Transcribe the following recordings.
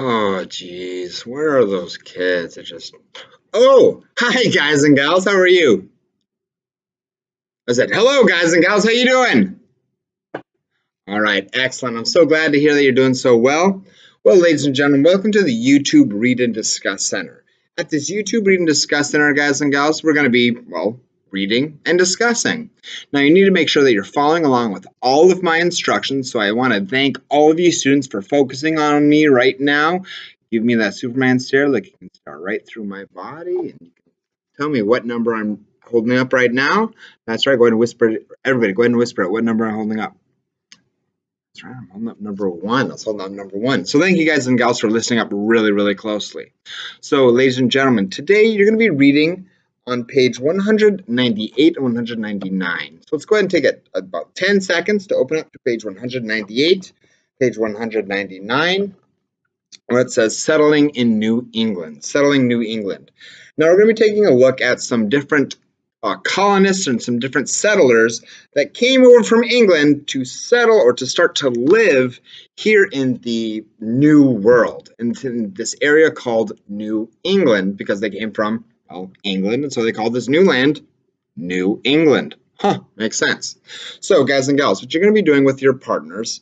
Oh, geez, where are those kids? It just. Oh, hi, guys and gals. How are you? I said, hello, guys and gals. How you doing? All right, excellent. I'm so glad to hear that you're doing so well. Well, ladies and gentlemen, welcome to the YouTube Read and Discuss Center. At this YouTube Read and Discuss Center, guys and gals, we're going to be, well, reading and discussing. Now, you need to make sure that you're following along with all of my instructions, so I want to thank all of you students for focusing on me right now. Give me that Superman stare, like you can stare right through my body, and you can tell me what number I'm holding up right now. That's right, go ahead and whisper, everybody, go ahead and whisper it, what number I'm holding up. That's right, I'm holding up number one. Let's hold up number one. So thank you guys and gals for listening up really, really closely. So ladies and gentlemen, today you're going to be reading on page 198 and 199. So let's go ahead and take about 10 seconds to open up to page 198, page 199, where it says Settling in New England. Settling New England. Now we're going to be taking a look at some different colonists and some different settlers that came over from England to settle or to start to live here in the New World, in this area called New England, because they came from, well, England, and so they called this new land New England. Huh, makes sense. So guys and gals, what you're going to be doing with your partners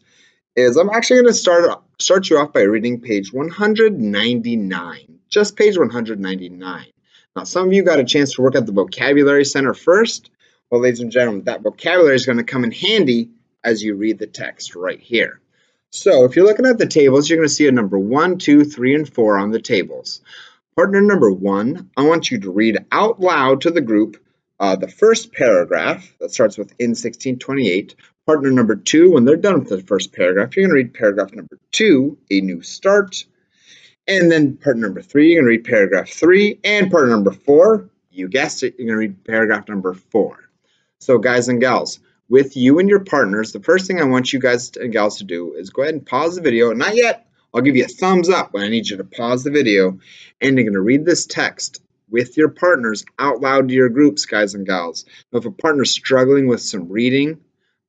is I'm actually going to start you off by reading page 199, just page 199. Now, some of you got a chance to work at the Vocabulary Center first. Well, ladies and gentlemen, that vocabulary is going to come in handy as you read the text right here. So if you're looking at the tables, you're going to see a number 1, 2, 3, and 4 on the tables. Partner number 1, I want you to read out loud to the group the first paragraph that starts with in 1628. Partner number 2, when they're done with the first paragraph, you're going to read paragraph number 2, a new start. And then partner number 3, you're going to read paragraph 3. And partner number 4, you guessed it, you're going to read paragraph number 4. So guys and gals, with you and your partners, the first thing I want you guys and gals to do is go ahead and pause the video. Not yet. I'll give you a thumbs up when I need you to pause the video. And you're going to read this text with your partners out loud to your groups, guys and gals. Now, if a partner's struggling with some reading,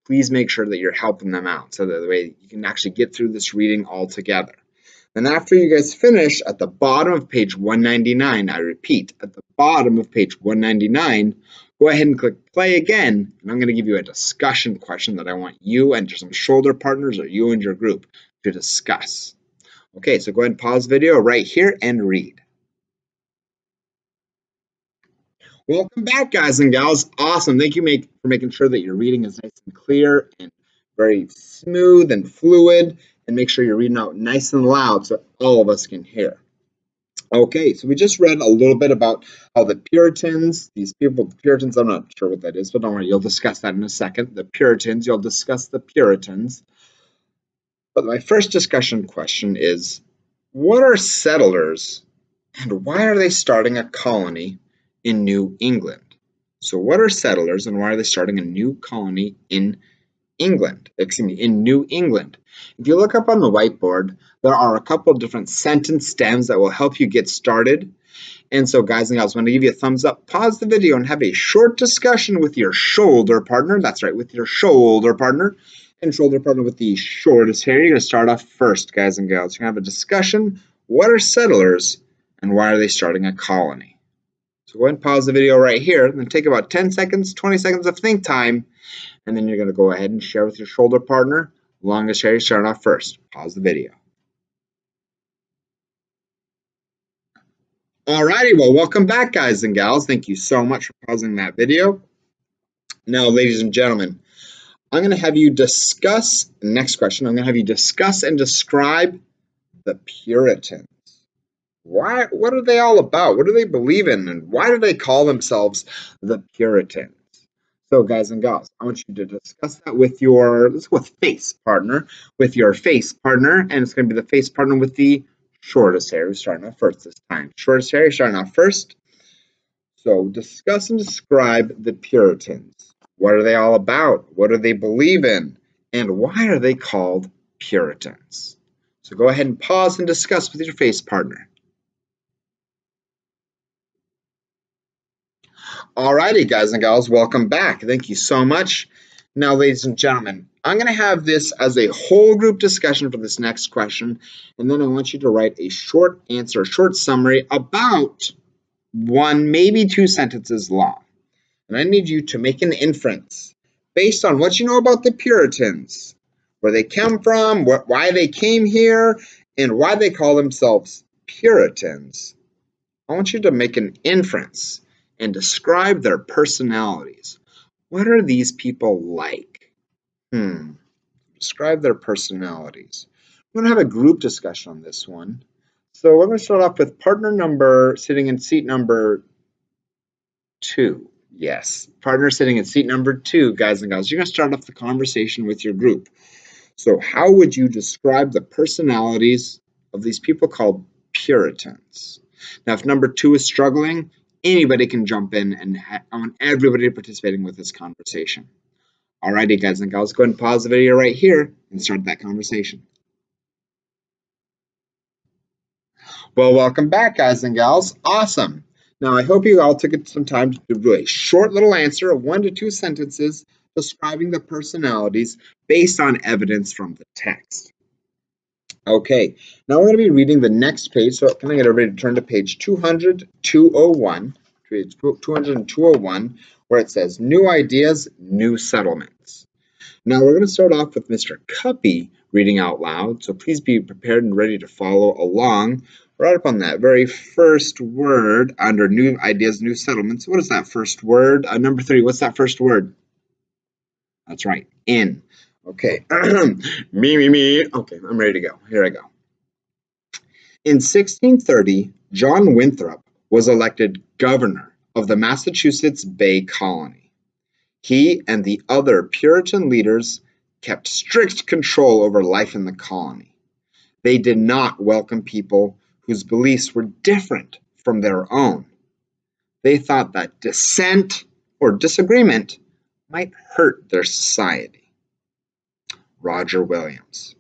please make sure that you're helping them out so that way you can actually get through this reading all together. Then after you guys finish, at the bottom of page 199, I repeat, at the bottom of page 199, go ahead and click play again, and I'm going to give you a discussion question that I want you and some shoulder partners or you and your group to discuss. Okay, so go ahead and pause the video right here and read. Welcome back, guys and gals. Awesome. Thank you for making sure that your reading is nice and clear and very smooth and fluid, and make sure you're reading out nice and loud so all of us can hear. Okay, so we just read a little bit about how the Puritans, these people, the Puritans, I'm not sure what that is, but don't worry, you'll discuss that in a second. The Puritans, you'll discuss the Puritans. But my first discussion question is, what are settlers and why are they starting a colony in New England? So what are settlers and why are they starting a new colony in England? Excuse me, in New England. If you look up on the whiteboard, there are a couple different sentence stems that will help you get started. And so guys and gals, I want to give you a thumbs up, pause the video and have a short discussion with your shoulder partner. That's right, with your shoulder partner. And shoulder partner with the shortest hair. You're going to start off first, guys and gals. You're going to have a discussion. What are settlers and why are they starting a colony? So go ahead and pause the video right here and then take about 10 seconds, 20 seconds of think time. And then you're going to go ahead and share with your shoulder partner. Longest hair, you start off first. Pause the video. Alrighty, well, welcome back, guys and gals. Thank you so much for pausing that video. Now, ladies and gentlemen, I'm going to have you discuss, next question, I'm going to have you discuss and describe the Puritans. What are they all about? What do they believe in? And why do they call themselves the Puritans? So guys and gals, I want you to discuss that with your, let's go with face partner, with your face partner, and it's going to be the face partner with the shortest hair. We're starting off first this time. Shortest hair, you're starting off first. So discuss and describe the Puritans. What are they all about? What do they believe in? And why are they called Puritans? So go ahead and pause and discuss with your face partner. Alrighty, guys and gals, welcome back. Thank you so much. Now, ladies and gentlemen, I'm going to have this as a whole group discussion for this next question, and then I want you to write a short answer, a short summary about 1, maybe 2 sentences long. And I need you to make an inference based on what you know about the Puritans, where they come from, why they came here, and why they call themselves Puritans. I want you to make an inference and describe their personalities. What are these people like? Describe their personalities. We're going to have a group discussion on this one. So we're going to start off with partner number sitting in seat number 2. Yes, partner sitting in seat number 2, guys and gals. You're going to start off the conversation with your group. So how would you describe the personalities of these people called Puritans? Now, if number 2 is struggling, anybody can jump in, and I want everybody participating with this conversation. Alrighty, guys and gals, go ahead and pause the video right here and start that conversation. Well, welcome back, guys and gals. Awesome. Now, I hope you all took some time to do a short little answer of 1 to 2 sentences describing the personalities based on evidence from the text. Okay, now we're going to be reading the next page, so can I get everybody to turn to page 200, 201, page 200 and 201, where it says, New Ideas, New Settlements. Now we're going to start off with Mr. Cuppy reading out loud, so please be prepared and ready to follow along. Right up on that very first word under New Ideas, New Settlements. What is that first word? Number 3, what's that first word? That's right, in. Okay, me. Okay, I'm ready to go. Here I go. In 1630, John Winthrop was elected governor of the Massachusetts Bay Colony. He and the other Puritan leaders kept strict control over life in the colony. They did not welcome people whose beliefs were different from their own. They thought that dissent or disagreement might hurt their society. Roger Williams.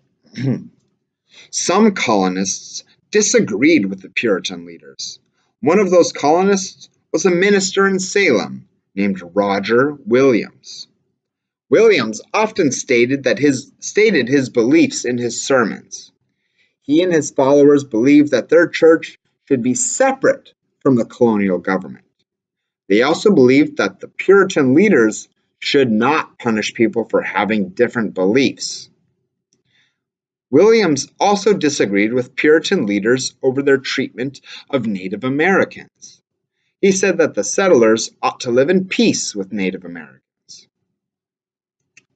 Some colonists disagreed with the Puritan leaders. One of those colonists was a minister in Salem named Roger Williams. Williams often stated his beliefs in his sermons. He and his followers believed that their church should be separate from the colonial government. They also believed that the Puritan leaders should not punish people for having different beliefs. Williams also disagreed with Puritan leaders over their treatment of Native Americans. He said that the settlers ought to live in peace with Native Americans.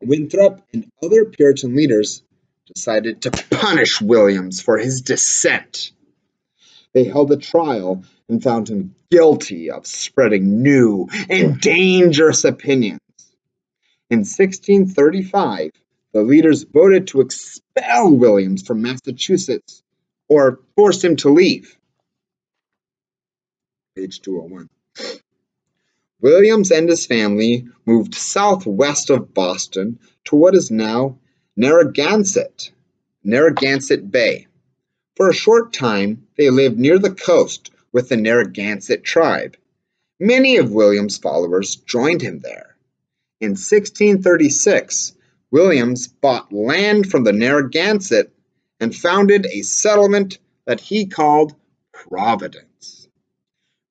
Winthrop and other Puritan leaders decided to punish Williams for his dissent. They held a trial and found him guilty of spreading new and dangerous opinions. In 1635, the leaders voted to expel Williams from Massachusetts or force him to leave. Page 201. Williams and his family moved southwest of Boston to what is now Narragansett Bay. For a short time, they lived near the coast with the Narragansett tribe. Many of Williams' followers joined him there. In 1636, Williams bought land from the Narragansett and founded a settlement that he called Providence.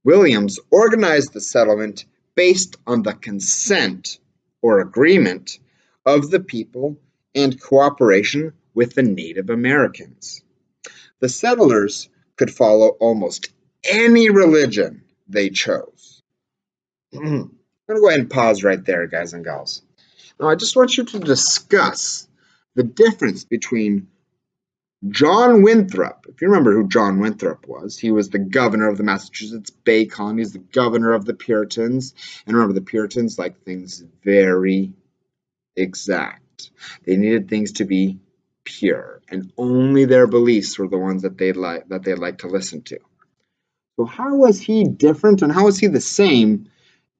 Williams organized the settlement based on the consent or agreement of the people and cooperation with the Native Americans. The settlers could follow almost any religion they chose. I'm going to go ahead and pause right there, guys and gals. Now, I just want you to discuss the difference between John Winthrop. If you remember who John Winthrop was, he was the governor of the Massachusetts Bay Colony. He's the governor of the Puritans. And remember, the Puritans liked things very exact. They needed things to be pure, and only their beliefs were the ones that they'd like to listen to. So how was he different, and how was he the same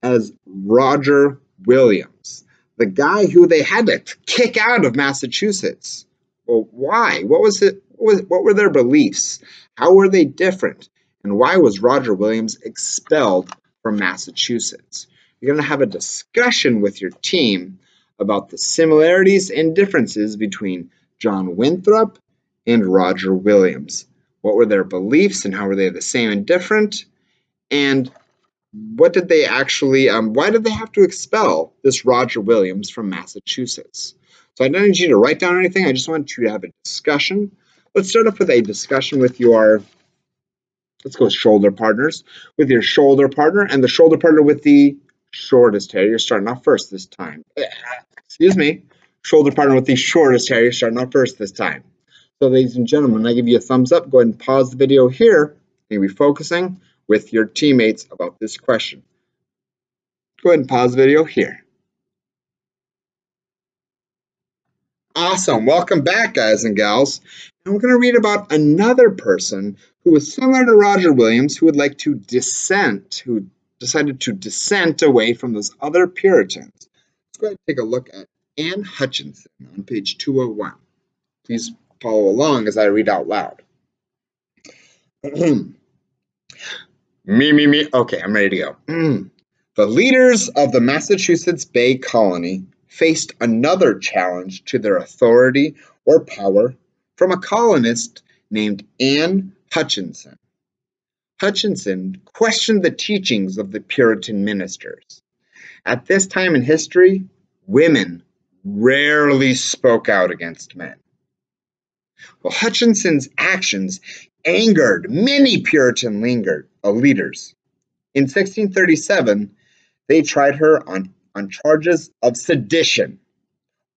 as Roger Williams, the guy who they had to kick out of Massachusetts? Well, why? What was it? What were their beliefs? How were they different? And why was Roger Williams expelled from Massachusetts? You're going to have a discussion with your team about the similarities and differences between John Winthrop and Roger Williams. What were their beliefs and how were they the same and different? And what did they actually, why did they have to expel this Roger Williams from Massachusetts? So I don't need you to write down anything. I just want you to have a discussion. Let's start off with a discussion with your, let's go with shoulder partners, with your shoulder partner and the shoulder partner with the shortest hair. You're starting off first this time. Excuse me. Shoulder partner with the shortest hair. You're starting off first this time. So ladies and gentlemen, when I give you a thumbs up, go ahead and pause the video here. You'll be focusing with your teammates about this question. Go ahead and pause the video here. Awesome. Welcome back, guys and gals. And we're going to read about another person who was similar to Roger Williams, who would like to dissent, who decided to dissent away from those other Puritans. Let's go ahead and take a look at Anne Hutchinson on page 201. Please follow along as I read out loud. Me. Okay, I'm ready to go. The leaders of the Massachusetts Bay Colony faced another challenge to their authority or power from a colonist named Anne Hutchinson. Hutchinson questioned the teachings of the Puritan ministers. At this time in history, women rarely spoke out against men. Well, Hutchinson's actions angered many Puritan leaders. In 1637, they tried her on charges of sedition,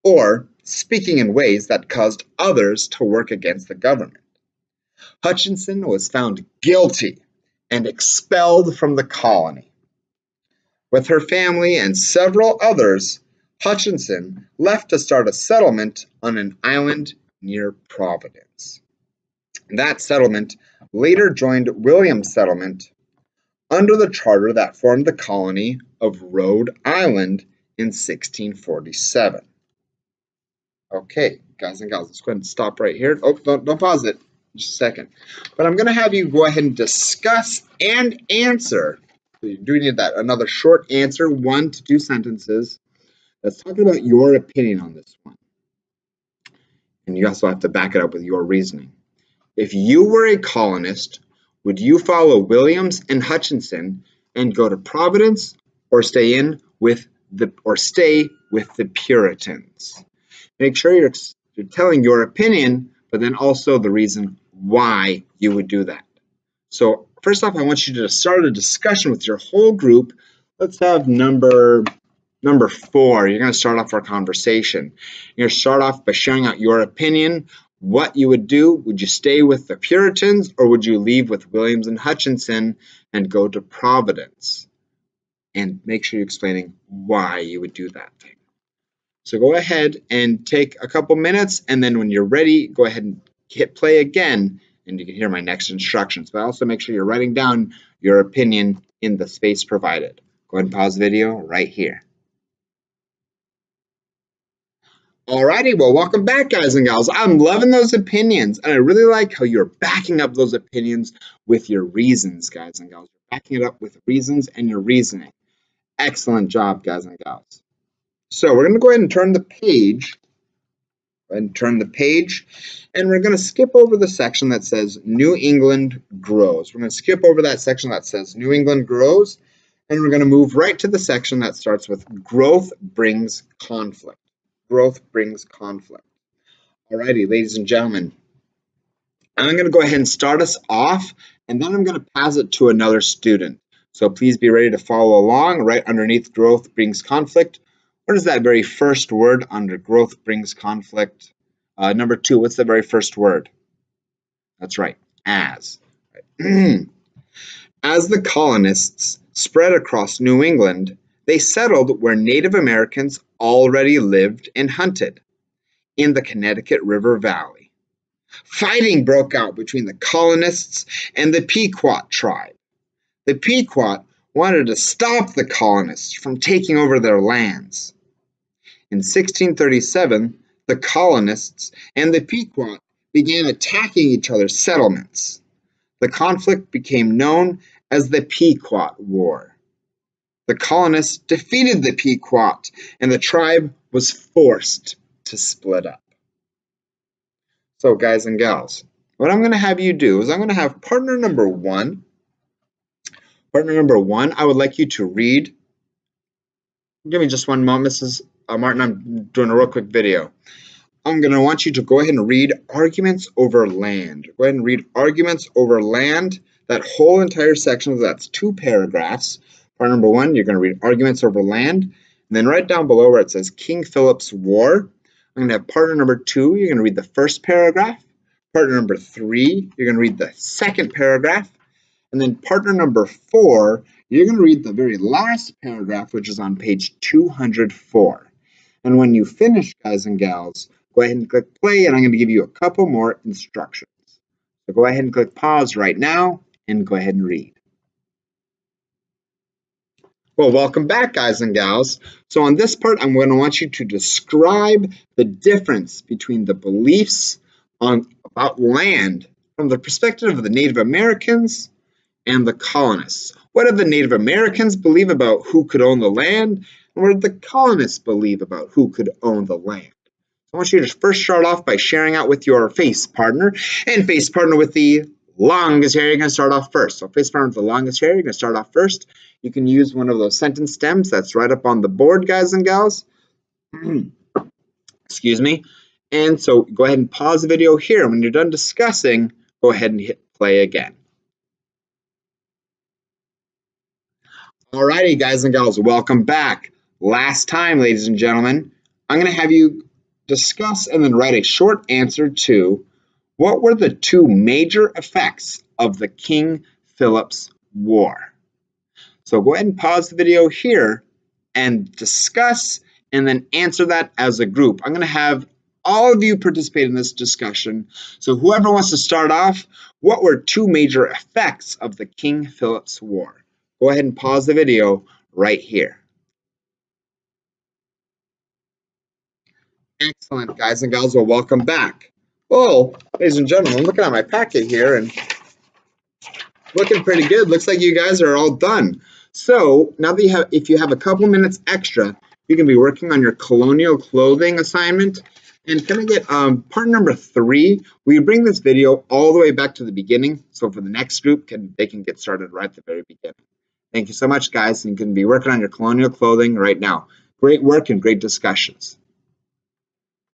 or speaking in ways that caused others to work against the government. Hutchinson was found guilty and expelled from the colony. With her family and several others, Hutchinson left to start a settlement on an island near Providence. That settlement later joined William's settlement under the charter that formed the colony of Rhode Island in 1647. Okay, guys and gals, let's go ahead and stop right here. Oh, don't pause it. Just a second. But I'm going to have you go ahead and discuss and answer. So you do need that. Another short answer, 1 to 2 sentences. Let's talk about your opinion on this one. And you also have to back it up with your reasoning. If you were a colonist, would you follow Williams and Hutchinson and go to Providence, or stay with the Puritans? Make sure you're telling your opinion, but then also the reason why you would do that. So first off, I want you to start a discussion with your whole group. Let's have number 4. You're going to start off our conversation. You're going to start off by sharing out your opinion, what you would do. Would you stay with the Puritans, or would you leave with Williams and Hutchinson and go to Providence? And make sure you're explaining why you would do that thing. So go ahead and take a couple minutes, and then when you're ready, go ahead and hit play again, and you can hear my next instructions. But also make sure you're writing down your opinion in the space provided. Go ahead and pause the video right here. Alrighty, well, welcome back, guys and gals. I'm loving those opinions, and I really like how you're backing up those opinions with your reasons, guys and gals. You're backing it up with reasons and your reasoning. Excellent job, guys and gals. So we're going to go ahead and turn the page. And we're going to skip over the section that says New England Grows. We're going to skip over that section that says New England Grows, and we're going to move right to the section that starts with Growth Brings Conflict. Growth brings conflict. Alrighty, ladies and gentlemen, I'm going to go ahead and start us off, and then I'm going to pass it to another student. So please be ready to follow along. Right underneath Growth Brings Conflict, what is that very first word under Growth Brings Conflict? Number 2, what's the very first word? That's right, as. As the colonists spread across New England, they settled where Native Americans already lived and hunted, in the Connecticut River Valley. Fighting broke out between the colonists and the Pequot tribe. The Pequot wanted to stop the colonists from taking over their lands. In 1637, the colonists and the Pequot began attacking each other's settlements. The conflict became known as the Pequot War. The colonists defeated the Pequot, and the tribe was forced to split up. So guys and gals, what I'm going to have you do is I'm going to have partner number one. Partner number one, I would like you to read. Give me just one moment, Mrs. Martin. I'm doing a real quick video. I'm going to want you to go ahead and read Arguments Over Land. Go ahead and read Arguments Over Land. That whole entire section, that's 2 paragraphs. Part number one, you're going to read Arguments Over Land. And then right down below where it says King Philip's War, I'm going to have partner number 2, you're going to read the first paragraph. Partner number 3, you're going to read the second paragraph. And then partner number 4, you're going to read the very last paragraph, which is on page 204. And when you finish, guys and gals, go ahead and click play, and I'm going to give you a couple more instructions. So go ahead and click pause right now, and go ahead and read. Well, welcome back, guys and gals. So on this part, I'm going to want you to describe the difference between the beliefs about land from the perspective of the Native Americans and the colonists. What did the Native Americans believe about who could own the land? And what did the colonists believe about who could own the land? I want you to first start off by sharing out with your face partner. And face partner with the longest hair, you're going to start off first. So face partner with the longest hair, you're going to start off first. You can use one of those sentence stems that's right up on the board, guys and gals. Excuse me. And so go ahead and pause the video here. When you're done discussing, go ahead and hit play again. Alrighty, guys and gals, welcome back. Last time, ladies and gentlemen, I'm going to have you discuss and then write a short answer to what were the 2 major effects of the King Philip's War. So go ahead and pause the video here and discuss and then answer that as a group. I'm going to have all of you participate in this discussion. So whoever wants to start off, what were 2 major effects of the King Philip's War? Go ahead and pause the video right here. Excellent, guys and gals. Well, welcome back. Well, ladies and gentlemen, I'm looking at my packet here and looking pretty good. Looks like you guys are all done. So now that if you have a couple minutes extra, you can be working on your colonial clothing assignment. And can I get part number 3? We bring this video all the way back to the beginning. So for the next group, they can get started right at the very beginning. Thank you so much, guys. And you can be working on your colonial clothing right now. Great work and great discussions.